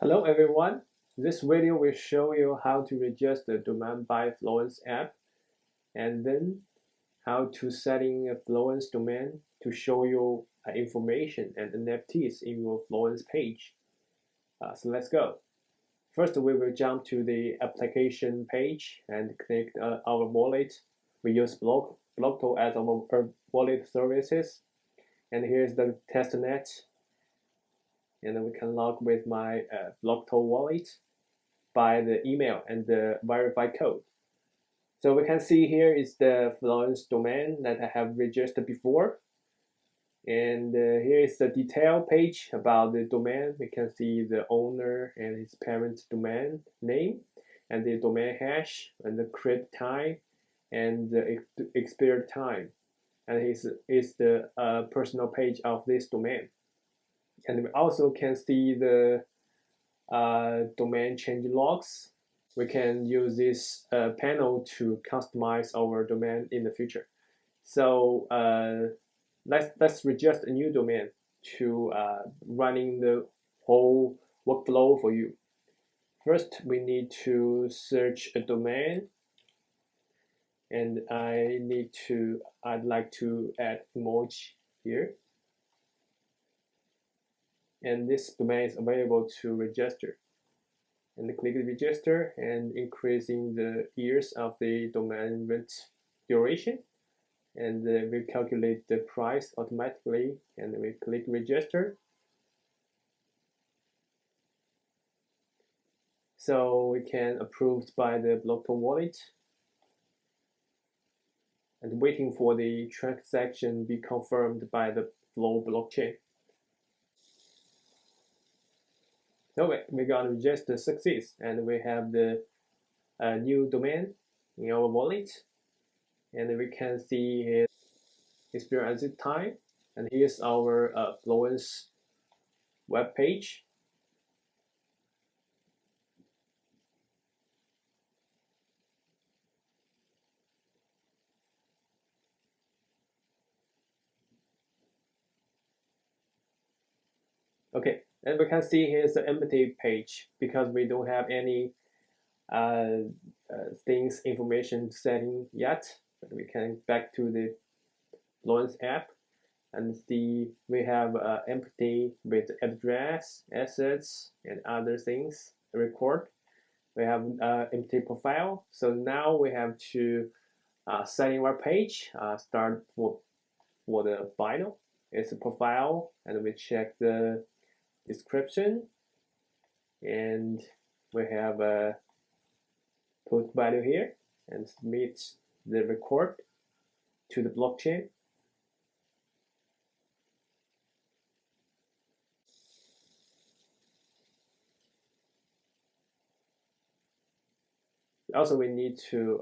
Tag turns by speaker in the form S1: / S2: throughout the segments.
S1: Hello everyone. This video will show you how to register the domain by Fluence app and then how to setting a Fluence domain to show you information and NFTs in your Fluence page. So let's go. First, we will jump to the application page and click our wallet. We use Blockto as our wallet services. And here's the testnet. And then we can log with my Blockto wallet by the email and the verified code. So we can see here is the Fluence domain that I have registered before. And here is the detail page about the domain. We can see the owner and his parent's domain name and the domain hash and the create time and the expired time. And is the personal page of this domain. And we also can see the domain change logs. We can use this panel to customize our domain in the future. So let's register a new domain to running the whole workflow for you. First, we need to search a domain, and I'd like to add emoji here. And this domain is available to register. And click register and increasing the years of the domain rent duration. And we calculate the price automatically and we click register. So we can approve by the Blockto wallet and waiting for the transaction be confirmed by the Flow blockchain. So we got register success and we have the new domain in our wallet, and we can see here experience time, and here's our Fluence web page. Okay, and we can see here's the empty page because we don't have any things information setting yet. But we can back to the Fluence app and see we have empty with address, assets, and other things record. We have empty profile. So now we have to setting our page. Start for the bio. It's a profile, and we check the description, and we have a put value here and submit the record to the blockchain. Also, we need to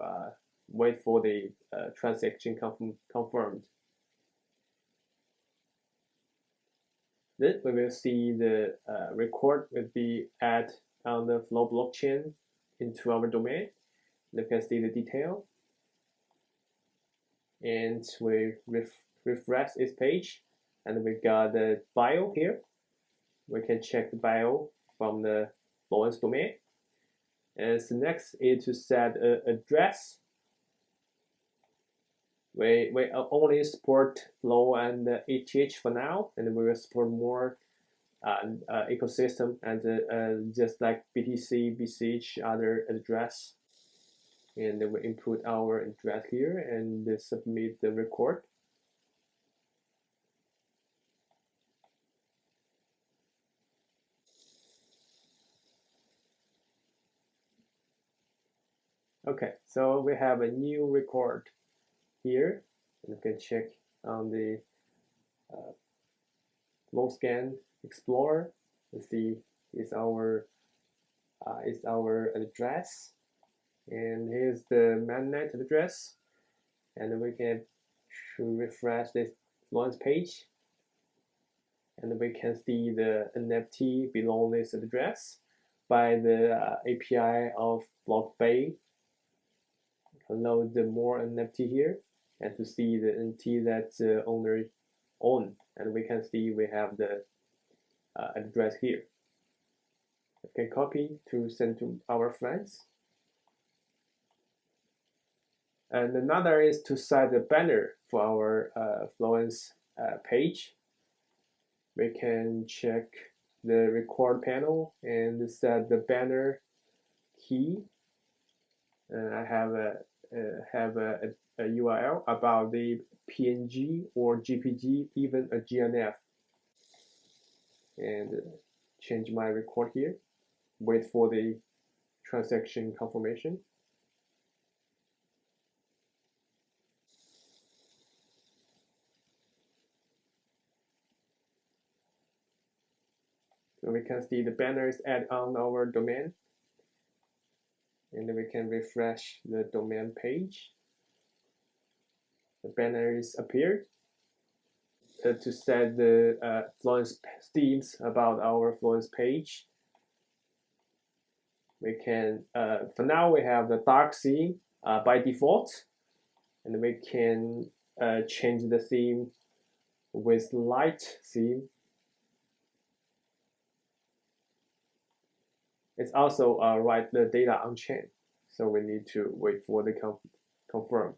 S1: wait for the transaction confirmed. Then we will see the record will be added on the Flow blockchain into our domain. You can see the detail. And we refresh this page, and we got the bio here. We can check the bio from the Fluence domain. And so next is to set an address. We only support Flow and ETH for now, and we will support more ecosystem and just like BTC, BCH, other address. And then we input our address here and submit the record. Okay, so we have a new record here. You can check on the Flowscan Explorer. You see is our address, and here's the mainnet address, and we can refresh this Fluence page, and we can see the NFT below this address by the API of BlockBay. Load the more NFT here and to see the NFT that the owner own, and we can see we have the address here. Okay, copy to send to our friends. And another is to set a banner for our Fluence page. We can check the record panel and set the banner key. I have a URL about the PNG or JPG, even a GNF. And change my record here. Wait for the transaction confirmation. So we can see the banner is added on our domain. And then we can refresh the domain page. The banner is appeared. To set the Fluence themes about our Fluence page, we can, for now we have the dark theme by default, and we can change the theme with light theme. It's also write the data on chain, so we need to wait for the confirm.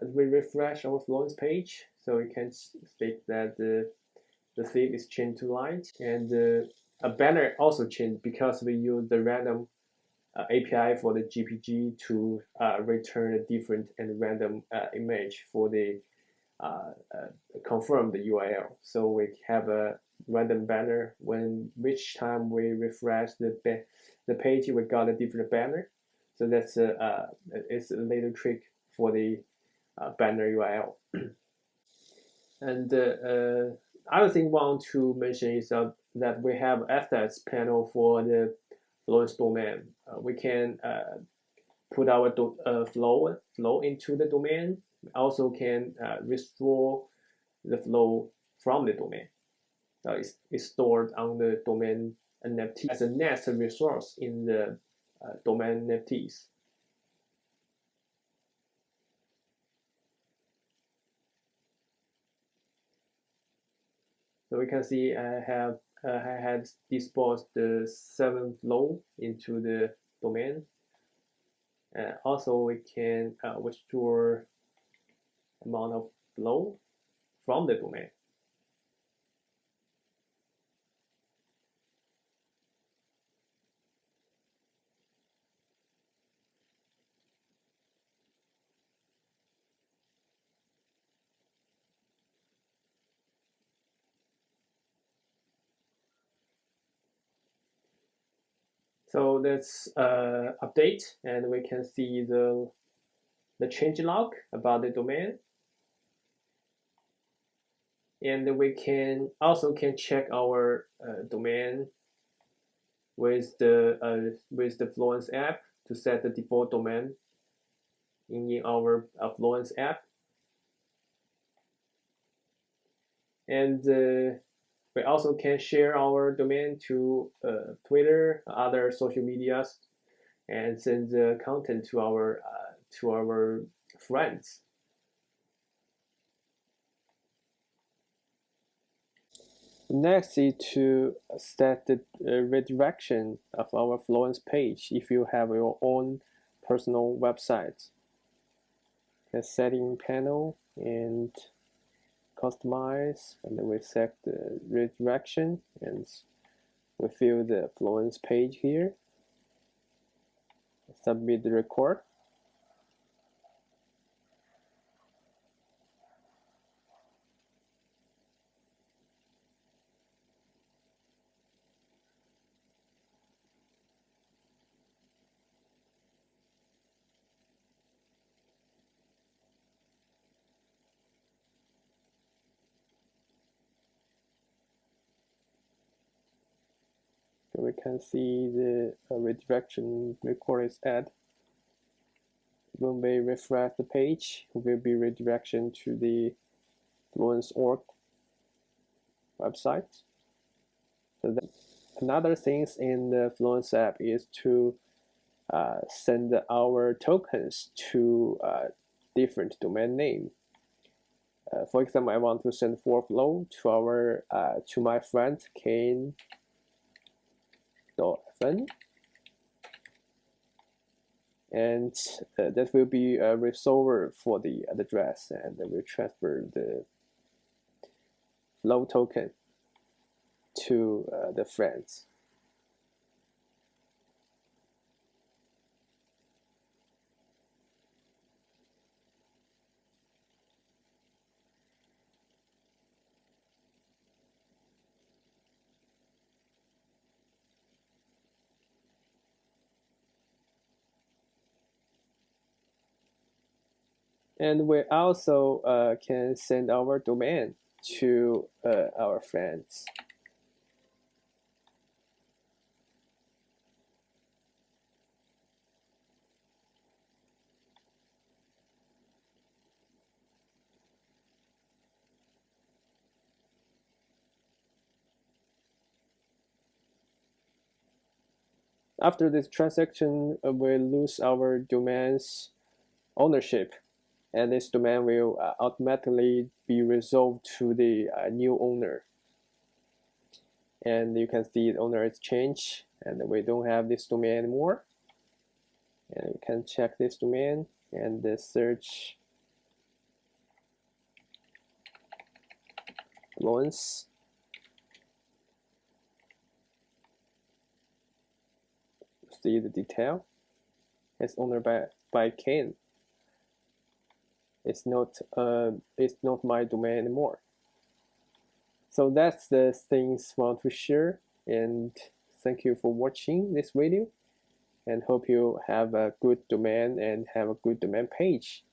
S1: As we refresh our Fluence page, so we can state that the theme is changed to light, and a banner also changed because we use the random API for the JPG to return a different and random image for the confirm the URL. So we have a random banner when which time we refresh the page, we got a different banner. So that's it's a little trick for the banner URL. And other thing I want to mention is that we have assets panel for the Fluence domain. We can put our flow into the domain. We also can restore the flow from the domain. It's stored on the domain NFT as a nest resource in the domain NFTs. So we can see I had disposed the 7 flow into the domain. Also, we can withdraw amount of flow from the domain. So let's update, and we can see the change log about the domain. And we can also check our domain with the Fluence app to set the default domain in our Fluence app. And we also can share our domain to Twitter, other social medias, and send the content to our friends. Next is to set the redirection of our Fluence page if you have your own personal website. The setting panel and customize, and then we set the redirection, and we fill the Fluence page here. Submit the record. So we can see the redirection record is added. When we refresh the page, it will be redirection to the Fluence.org website. So another thing in the Fluence app is to send our tokens to different domain name. For example, I want to send ForFlow to my friend Kane.fn, and that will be a resolver for the address, and we transfer the flow token to the friends. And we also can send our domain to our friends. After this transaction, we lose our domain's ownership, and this domain will automatically be resolved to the new owner. And you can see the owner is changed, and we don't have this domain anymore. And you can check this domain and search Fluence. See the detail. It's owned by Kane. It's not my domain anymore. So that's the things I want to share, and thank you for watching this video, and hope you have a good domain and have a good domain page.